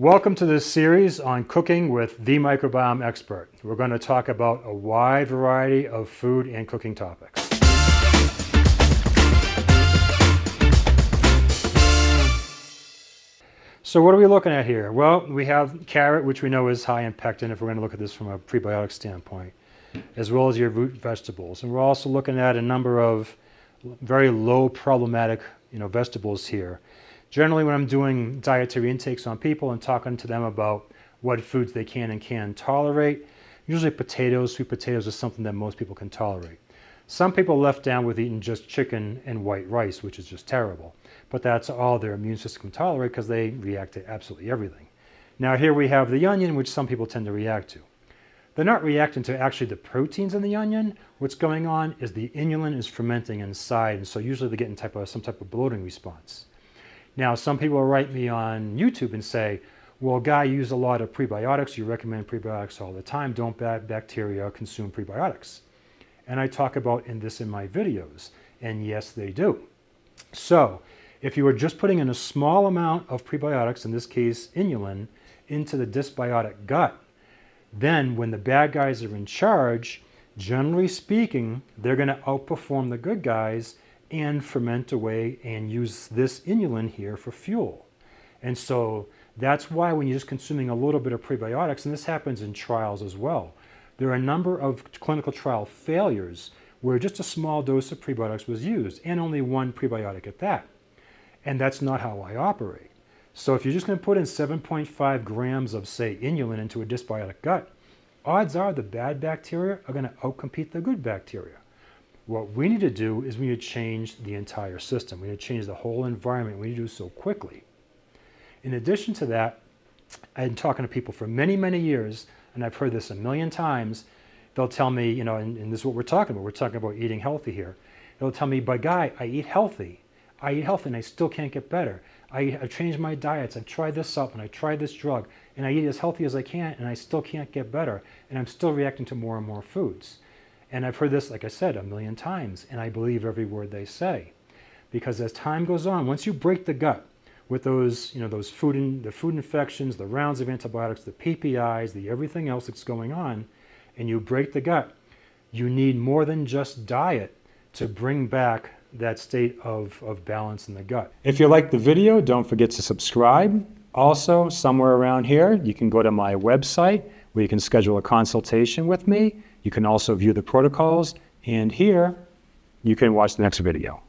Welcome to this series on cooking with the Microbiome Expert. We're going to talk about a wide variety of food and cooking topics. So what are we looking at here? Well, we have carrot, which we know is high in pectin if we're going to look at this from a prebiotic standpoint, as well as your root vegetables. And we're also looking at a number of very low problematic vegetables here. Generally, when I'm doing dietary intakes on people and talking to them about what foods they can and can't tolerate, usually potatoes, sweet potatoes is something that most people can tolerate. Some people are left down with eating just chicken and white rice, which is just terrible. But that's all their immune system can tolerate because they react to absolutely everything. Now here we have the onion, which some people tend to react to. They're not reacting to actually the proteins in the onion. What's going on is the inulin is fermenting inside, and so usually they're getting some type of bloating response. Now, some people will write me on YouTube and say, well, Guy, you use a lot of prebiotics. You recommend prebiotics all the time. Don't bad bacteria consume prebiotics? And I talk about in my videos. And yes, they do. So if you were just putting in a small amount of prebiotics, in this case, inulin, into the dysbiotic gut, then when the bad guys are in charge, generally speaking, they're going to outperform the good guys and ferment away and use this inulin here for fuel. And so that's why when you're just consuming a little bit of prebiotics, and this happens in trials as well, there are a number of clinical trial failures where just a small dose of prebiotics was used and only one prebiotic at that. And that's not how I operate. So if you're just going to put in 7.5 grams of, say, inulin into a dysbiotic gut, odds are the bad bacteria are going to outcompete the good bacteria. What we need to do is we need to change the entire system. We need to change the whole environment. We need to do so quickly. In addition to that, I've been talking to people for many, many years, and I've heard this a million times. They'll tell me, and this is what we're talking about. We're talking about eating healthy here. They'll tell me, but Guy, I eat healthy and I still can't get better. I've changed my diets. I've tried this supplement. I tried this drug, and I eat as healthy as I can, and I still can't get better. And I'm still reacting to more and more foods. And I've heard this, like I said, a million times, and I believe every word they say. Because as time goes on, once you break the gut with those food infections, the rounds of antibiotics, the PPIs, the everything else that's going on, and you break the gut, you need more than just diet to bring back that state of balance in the gut. If you liked the video, don't forget to subscribe. Also, somewhere around here, you can go to my website where you can schedule a consultation with me. You can also view the protocols, and here you can watch the next video.